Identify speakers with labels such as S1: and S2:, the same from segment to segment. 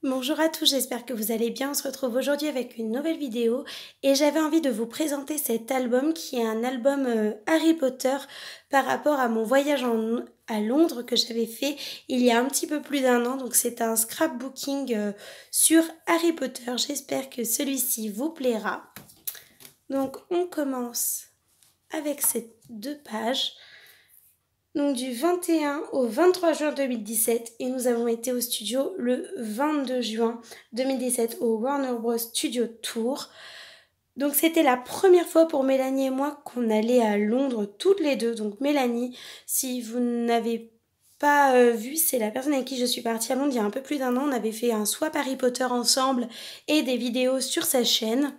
S1: Bonjour à tous, j'espère que vous allez bien. On se retrouve aujourd'hui avec une nouvelle vidéo et j'avais envie de vous présenter cet album qui est un album Harry Potter par rapport à mon voyage à Londres que j'avais fait il y a un petit peu plus d'1 an. Donc c'est un scrapbooking sur Harry Potter. J'espère que celui-ci vous plaira. Donc on commence avec ces 2 pages. Donc du 21 au 23 juin 2017 et nous avons été au studio le 22 juin 2017 au Warner Bros Studio Tour. Donc c'était la première fois pour Mélanie et moi qu'on allait à Londres toutes les deux. Donc Mélanie, si vous n'avez pas vu, c'est la personne avec qui je suis partie à Londres il y a un peu plus d'1 an. On avait fait un swap Harry Potter ensemble et des vidéos sur sa chaîne.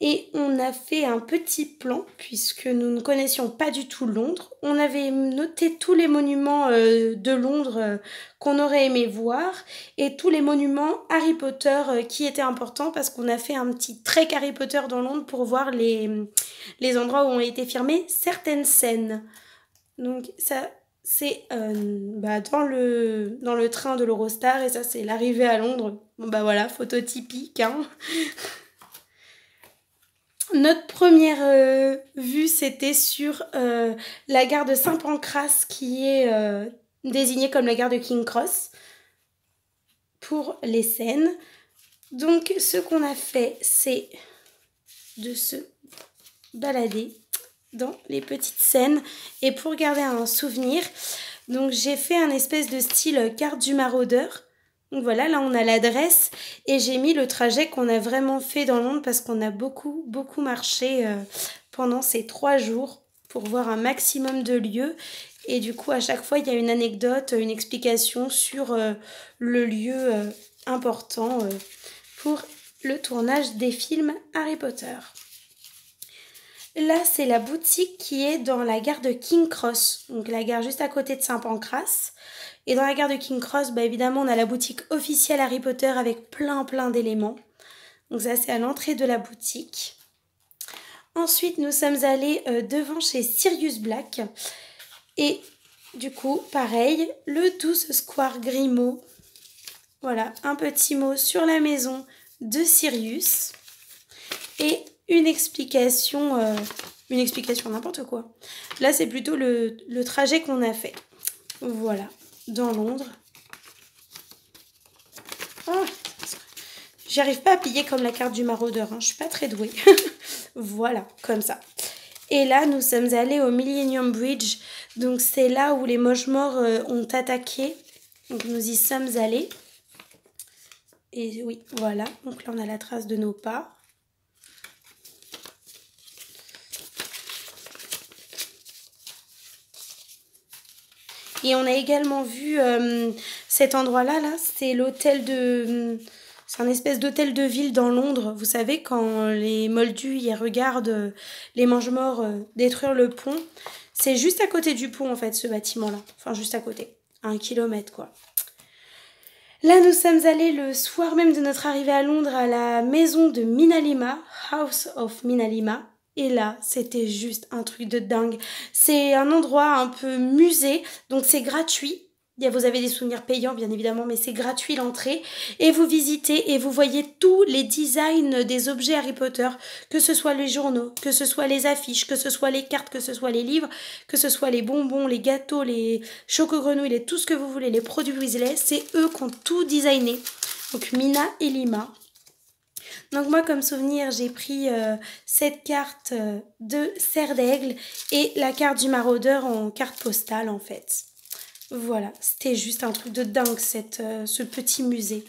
S1: Et on a fait un petit plan puisque nous ne connaissions pas du tout Londres. On avait noté tous les monuments de Londres qu'on aurait aimé voir et tous les monuments Harry Potter qui étaient importants parce qu'on a fait un petit trek Harry Potter dans Londres pour voir les endroits où ont été filmées certaines scènes. Donc ça c'est dans le train de l'Eurostar et ça c'est l'arrivée à Londres. Bon bah voilà, photo typique hein. Notre première vue, c'était sur la gare de Saint-Pancras qui est désignée comme la gare de King Cross pour les scènes. Donc ce qu'on a fait, c'est de se balader dans les petites scènes et pour garder un souvenir, donc j'ai fait un espèce de style carte du maraudeur. Donc voilà, là on a l'adresse et j'ai mis le trajet qu'on a vraiment fait dans Londres parce qu'on a beaucoup marché pendant ces 3 jours pour voir un maximum de lieux. Et du coup à chaque fois il y a une anecdote, une explication sur le lieu important pour le tournage des films Harry Potter. Là c'est la boutique qui est dans la gare de King Cross, donc la gare juste à côté de Saint-Pancras. Et dans la gare de King Cross, évidemment, on a la boutique officielle Harry Potter avec plein d'éléments. Donc ça, c'est à l'entrée de la boutique. Ensuite, nous sommes allés devant chez Sirius Black. Et du coup, pareil, le 12 Square Grimaud. Voilà, un petit mot sur la maison de Sirius. Et une explication n'importe quoi. Là, c'est plutôt le trajet qu'on a fait. Voilà. Dans Londres. Oh, j'y arrive pas à plier comme la carte du maraudeur, hein. Je suis pas très douée. Voilà, comme ça. Et là, nous sommes allés au Millennium Bridge. Donc, c'est là où les Moche-Morts ont attaqué. Donc, nous y sommes allés. Et oui, voilà. Donc là, on a la trace de nos pas. Et on a également vu cet endroit-là, c'est l'hôtel de... C'est un espèce d'hôtel de ville dans Londres. Vous savez, quand les Moldus y regardent les Mange-Morts détruire le pont. C'est juste à côté du pont, en fait, ce bâtiment-là. Enfin, juste à côté. À 1 kilomètre, quoi. Là, nous sommes allés le soir même de notre arrivée à Londres à la maison de Minalima, House of Minalima. Et là, c'était juste un truc de dingue. C'est un endroit un peu musée, donc c'est gratuit. Vous avez des souvenirs payants, bien évidemment, mais c'est gratuit l'entrée. Et vous visitez et vous voyez tous les designs des objets Harry Potter, que ce soit les journaux, que ce soit les affiches, que ce soit les cartes, que ce soit les livres, que ce soit les bonbons, les gâteaux, les choco-grenouilles, tout ce que vous voulez, les produits Weasley, c'est eux qui ont tout designé. Donc Mina et Lima. Donc moi comme souvenir j'ai pris cette carte de Serre d'Aigle et la carte du maraudeur en carte postale en fait. Voilà, c'était juste un truc de dingue ce petit musée.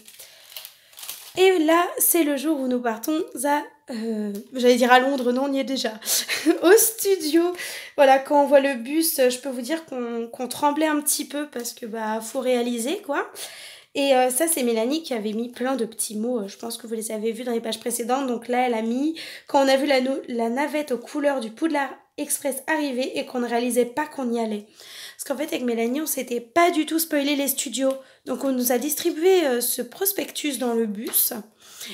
S1: Et là c'est le jour où nous partons à, j'allais dire à Londres, non on y est déjà, au studio. Voilà, quand on voit le bus, je peux vous dire qu'on tremblait un petit peu parce que faut réaliser quoi. Et ça, c'est Mélanie qui avait mis plein de petits mots. Je pense que vous les avez vus dans les pages précédentes. Donc là, elle a mis, quand on a vu la navette aux couleurs du Poudlard Express arriver et qu'on ne réalisait pas qu'on y allait. Parce qu'en fait, avec Mélanie, on s'était pas du tout spoilé les studios. Donc on nous a distribué ce prospectus dans le bus.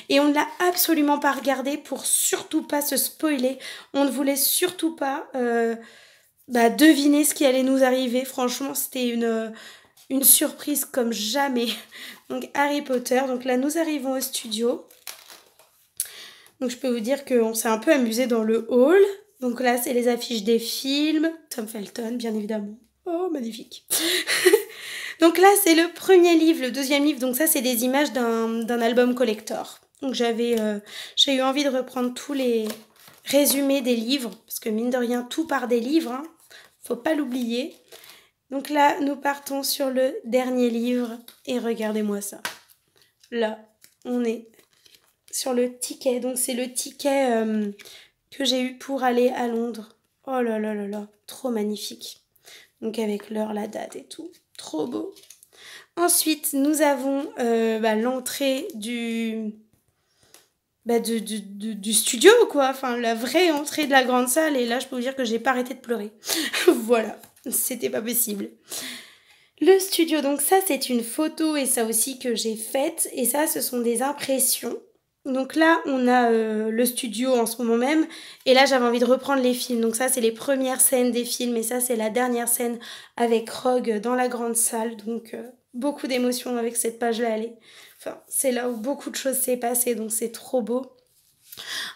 S1: Et on ne l'a absolument pas regardé pour surtout pas se spoiler. On ne voulait surtout pas deviner ce qui allait nous arriver. Franchement, c'était une surprise comme jamais. Donc Harry Potter, donc là nous arrivons au studio. Donc je peux vous dire qu'on s'est un peu amusé dans le hall. Donc là c'est les affiches des films, Tom Felton bien évidemment. Oh magnifique. Donc là c'est le premier livre, le deuxième livre, donc ça c'est des images d'un album collector. Donc j'ai eu envie de reprendre tous les résumés des livres, parce que mine de rien tout part des livres, hein. Faut pas l'oublier. Donc là nous partons sur le dernier livre et regardez-moi ça. Là on est sur le ticket, donc c'est le ticket que j'ai eu pour aller à Londres. Oh là là là là, trop magnifique. Donc avec l'heure, la date et tout, trop beau. Ensuite, nous avons l'entrée du studio, quoi. Enfin, la vraie entrée de la grande salle. Et là, je peux vous dire que j'ai pas arrêté de pleurer. Voilà, c'était pas possible. Le studio, donc ça, c'est une photo et ça aussi que j'ai faite. Et ça, ce sont des impressions. Donc là, on a le studio en ce moment même. Et là, j'avais envie de reprendre les films. Donc ça, c'est les premières scènes des films. Et ça, c'est la dernière scène avec Rogue dans la grande salle. Donc beaucoup d'émotions avec cette page-là. Enfin, c'est là où beaucoup de choses s'est passé. Donc c'est trop beau.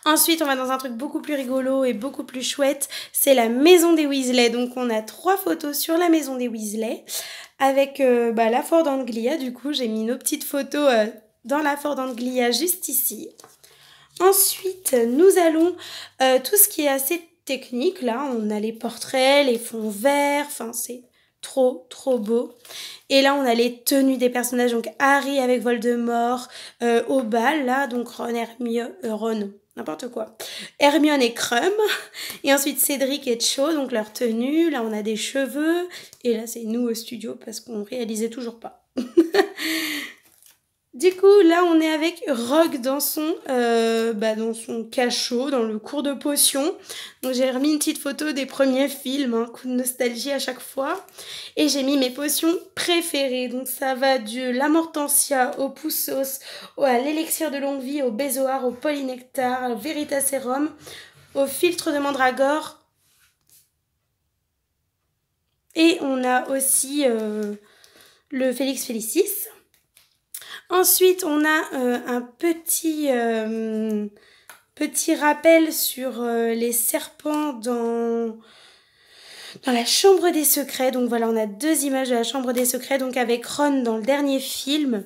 S1: Ensuite, on va dans un truc beaucoup plus rigolo et beaucoup plus chouette. C'est la maison des Weasley. Donc on a 3 photos sur la maison des Weasley. Avec la Ford Anglia. Du coup, j'ai mis nos petites photos... dans la Ford Anglia juste ici. Ensuite, nous allons tout ce qui est assez technique. Là, on a les portraits, les fonds verts. Enfin, c'est trop, trop beau. Et là, on a les tenues des personnages. Donc, Harry avec Voldemort au bal. Là, donc Ron, n'importe quoi. Hermione et Krum. Et ensuite, Cédric et Cho, donc leur tenue. Là, on a des cheveux. Et là, c'est nous au studio parce qu'on réalisait toujours pas. Du coup, là, on est avec Rogue dans son cachot, dans le cours de potions. Donc, j'ai remis une petite photo des premiers films, hein, coup de nostalgie à chaque fois. Et j'ai mis mes potions préférées. Donc, ça va de l'Amortensia au Poussos, à l'élixir de longue vie, au Bézoard, au Polynectar, au Veritaserum, au filtre de Mandragore. Et on a aussi le Félix Félicis. Ensuite, on a un petit rappel sur les serpents dans la chambre des secrets. Donc voilà, on a 2 images de la chambre des secrets. Donc avec Ron dans le dernier film,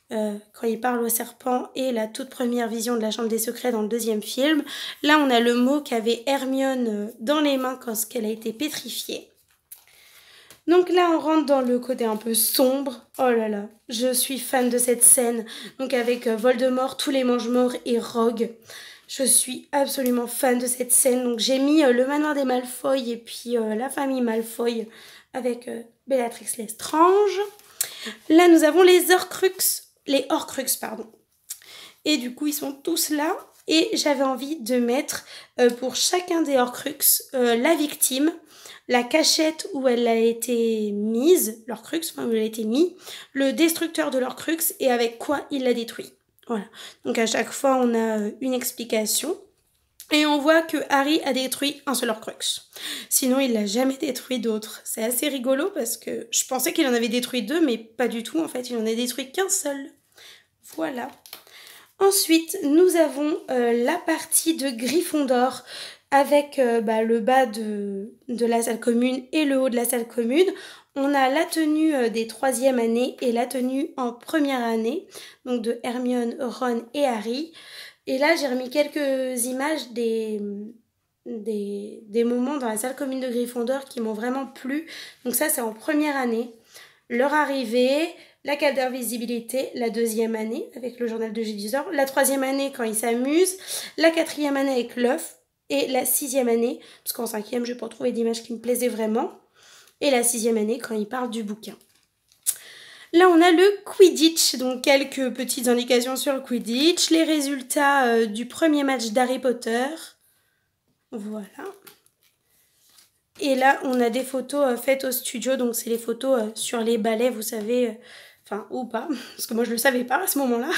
S1: quand il parle aux serpents, et la toute première vision de la chambre des secrets dans le 2e film. Là, on a le mot qu'avait Hermione dans les mains quand elle a été pétrifiée. Donc là, on rentre dans le côté un peu sombre. Oh là là, je suis fan de cette scène. Donc avec Voldemort, tous les Mangemorts et Rogue. Je suis absolument fan de cette scène. Donc j'ai mis le manoir des Malfoy et puis la famille Malfoy avec Bellatrix Lestrange. Là, nous avons les Horcruxes, pardon. Et du coup, ils sont tous là. Et j'avais envie de mettre pour chacun des Horcruxes la victime, la cachette où elle a été mise, l'Horcrux, enfin où elle a été mis, le destructeur de l'Horcrux et avec quoi il l'a détruit. Voilà. Donc à chaque fois, on a une explication. Et on voit que Harry a détruit un seul Horcrux. Sinon, il n'a jamais détruit d'autres. C'est assez rigolo parce que je pensais qu'il en avait détruit 2, mais pas du tout. En fait, il en a détruit qu'un seul. Voilà. Ensuite, nous avons la partie de Gryffondor avec le bas de la salle commune et le haut de la salle commune. On a la tenue des 3e années et la tenue en première année, donc de Hermione, Ron et Harry. Et là, j'ai remis quelques images des moments dans la salle commune de Gryffondor qui m'ont vraiment plu. Donc ça, c'est en première année. Leur arrivée, la carte d'invisibilité, la 2e année avec le journal de Gédusor, la 3e année quand ils s'amusent, la 4e année avec l'œuf, et la 6e année, parce qu'en 5e, je n'ai pas trouvé d'image qui me plaisait vraiment, et la 6e année quand ils parlent du bouquin. Là, on a le Quidditch, donc quelques petites indications sur le Quidditch, les résultats du premier match d'Harry Potter. Voilà. Et là, on a des photos faites au studio, donc c'est les photos sur les balais, vous savez, enfin, ou pas, parce que moi je le savais pas à ce moment-là,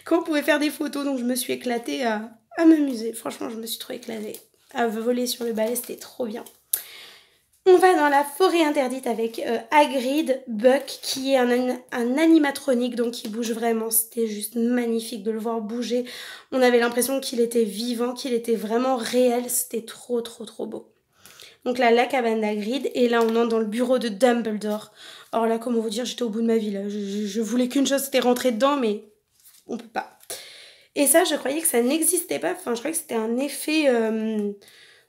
S1: qu'on pouvait faire des photos, donc je me suis éclatée à m'amuser. Franchement, je me suis trop éclatée. À voler sur le balai, c'était trop bien. On va dans la forêt interdite avec Hagrid, Buck, qui est un animatronique, donc il bouge vraiment. C'était juste magnifique de le voir bouger. On avait l'impression qu'il était vivant, qu'il était vraiment réel. C'était trop, trop, trop beau. Donc là, la cabane d'Hagrid. Et là, on entre dans le bureau de Dumbledore. Alors là, comment vous dire, j'étais au bout de ma vie. Là. Je voulais qu'une chose, c'était rentrer dedans, mais on peut pas. Et ça, je croyais que ça n'existait pas. Enfin, je croyais que c'était un effet...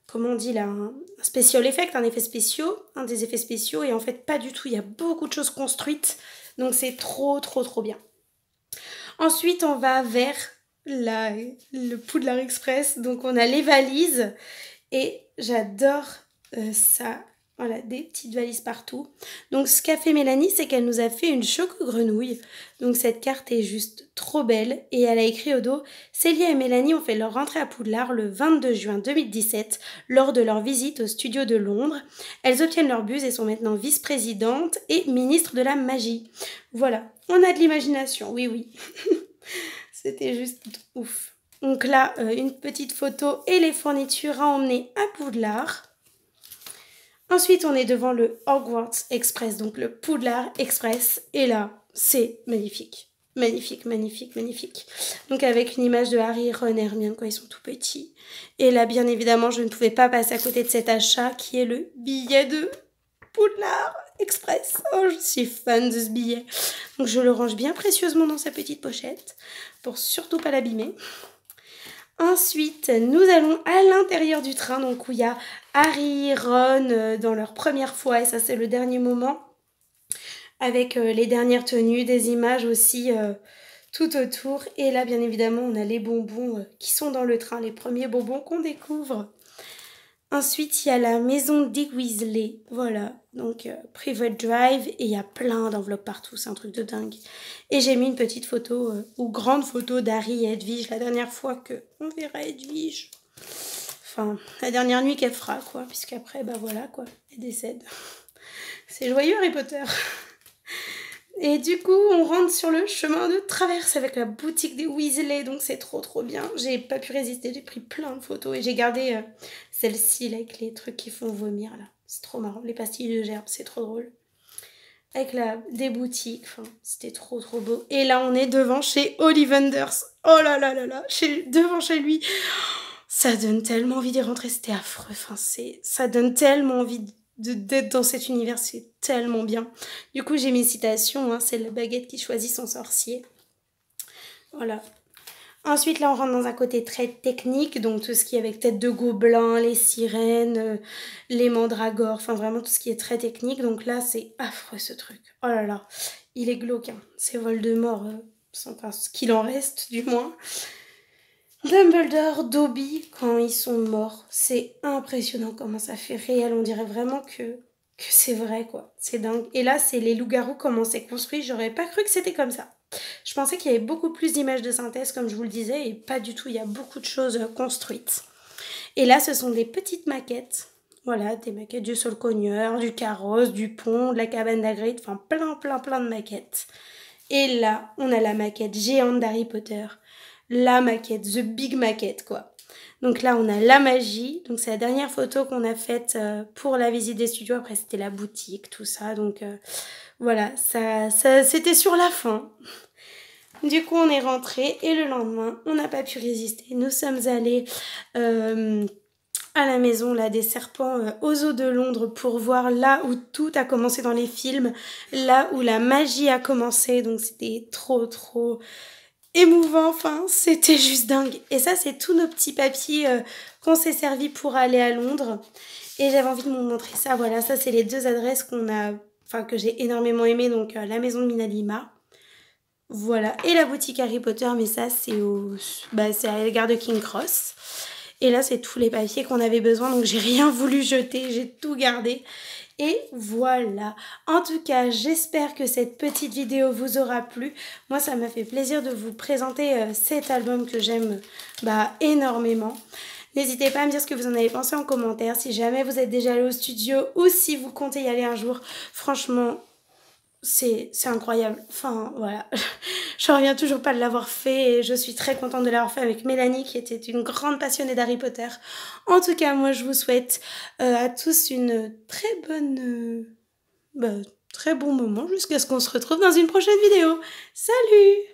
S1: comment on dit là, un special effect, un effet spéciaux, un des effets spéciaux, et en fait pas du tout, il y a beaucoup de choses construites, donc c'est trop trop trop bien. Ensuite on va vers le Poudlard Express, donc on a les valises, et j'adore ça. Voilà, des petites valises partout. Donc ce qu'a fait Mélanie, c'est qu'elle nous a fait une choco-grenouille. Donc cette carte est juste trop belle. Et elle a écrit au dos, Célia et Mélanie ont fait leur rentrée à Poudlard le 22 juin 2017 lors de leur visite au studio de Londres. Elles obtiennent leur buse et sont maintenant vice-présidentes et ministres de la magie. Voilà, on a de l'imagination, oui oui. C'était juste ouf. Donc là, une petite photo et les fournitures à emmener à Poudlard. Ensuite, on est devant le Hogwarts Express, donc le Poudlard Express. Et là, c'est magnifique. Magnifique, magnifique, magnifique. Donc avec une image de Harry, Ron et Hermione quand ils sont tout petits. Et là, bien évidemment, je ne pouvais pas passer à côté de cet achat qui est le billet de Poudlard Express. Oh, je suis fan de ce billet. Donc je le range bien précieusement dans sa petite pochette pour surtout pas l'abîmer. Ensuite, nous allons à l'intérieur du train, donc où il y a Harry, Ron dans leur première fois, et ça c'est le dernier moment, avec les dernières tenues, des images aussi tout autour. Et là, bien évidemment, on a les bonbons qui sont dans le train, les premiers bonbons qu'on découvre. Ensuite, il y a la maison des Weasley, voilà, donc Private Drive, et il y a plein d'enveloppes partout, c'est un truc de dingue. Et j'ai mis une petite photo, ou grande photo d'Harry et Edwige, la dernière fois qu'on verra Edwige. Enfin, la dernière nuit qu'elle fera, quoi, puisqu'après, bah voilà, quoi, elle décède. C'est joyeux, Harry Potter. Et du coup, on rentre sur le chemin de traverse avec la boutique des Weasley, donc c'est trop trop bien. J'ai pas pu résister, j'ai pris plein de photos et j'ai gardé celle-ci là, avec les trucs qui font vomir là. C'est trop marrant, les pastilles de gerbe, c'est trop drôle. Avec des boutiques, enfin, c'était trop trop beau. Et là, on est devant chez Ollivanders. Oh là là là là, devant chez lui. Ça donne tellement envie d'y rentrer, c'était affreux. Enfin, ça donne tellement envie d'être dans cet univers, c'est tellement bien. Du coup, j'ai mes citations, hein, c'est la baguette qui choisit son sorcier. Voilà. Ensuite, là, on rentre dans un côté très technique, donc tout ce qui est avec tête de gobelin, les sirènes, les mandragores, enfin vraiment tout ce qui est très technique. Donc là, c'est affreux ce truc. Oh là là, il est glauque, hein. C'est Voldemort, enfin ce qu'il en reste du moins. Dumbledore, Dobby, quand ils sont morts, c'est impressionnant comment ça fait réel. On dirait vraiment que c'est vrai, quoi. C'est dingue. Et là, c'est les loups-garous, comment c'est construit. J'aurais pas cru que c'était comme ça. Je pensais qu'il y avait beaucoup plus d'images de synthèse, comme je vous le disais, et pas du tout. Il y a beaucoup de choses construites. Et là, ce sont des petites maquettes. Voilà, des maquettes du Solcogneur, du carrosse, du pont, de la cabane d'Hagrid, enfin plein, plein, plein de maquettes. Et là, on a la maquette géante d'Harry Potter. La maquette, the big maquette quoi. Donc là on a la magie, donc c'est la dernière photo qu'on a faite pour la visite des studios, après c'était la boutique, tout ça, donc voilà, ça c'était sur la fin. Du coup on est rentré et le lendemain on n'a pas pu résister, nous sommes allés à la maison là des serpents aux eaux de Londres pour voir là où tout a commencé dans les films, là où la magie a commencé, donc c'était trop trop émouvant, enfin, c'était juste dingue. Et ça, c'est tous nos petits papiers qu'on s'est servi pour aller à Londres. Et j'avais envie de vous montrer ça. Voilà, ça, c'est les deux adresses que j'ai énormément aimées. Donc, la maison de Minalima. Voilà. Et la boutique Harry Potter, mais ça, c'est à la gare de King Cross. Et là, c'est tous les papiers qu'on avait besoin. Donc, j'ai rien voulu jeter. J'ai tout gardé. Et voilà, en tout cas, j'espère que cette petite vidéo vous aura plu. Moi, ça m'a fait plaisir de vous présenter cet album que j'aime énormément. N'hésitez pas à me dire ce que vous en avez pensé en commentaire, si jamais vous êtes déjà allé au studio ou si vous comptez y aller un jour. Franchement, c'est incroyable. Enfin, voilà. Je reviens toujours pas de l'avoir fait et je suis très contente de l'avoir fait avec Mélanie qui était une grande passionnée d'Harry Potter. En tout cas, moi je vous souhaite à tous une très bonne... bah, très bon moment jusqu'à ce qu'on se retrouve dans une prochaine vidéo. Salut!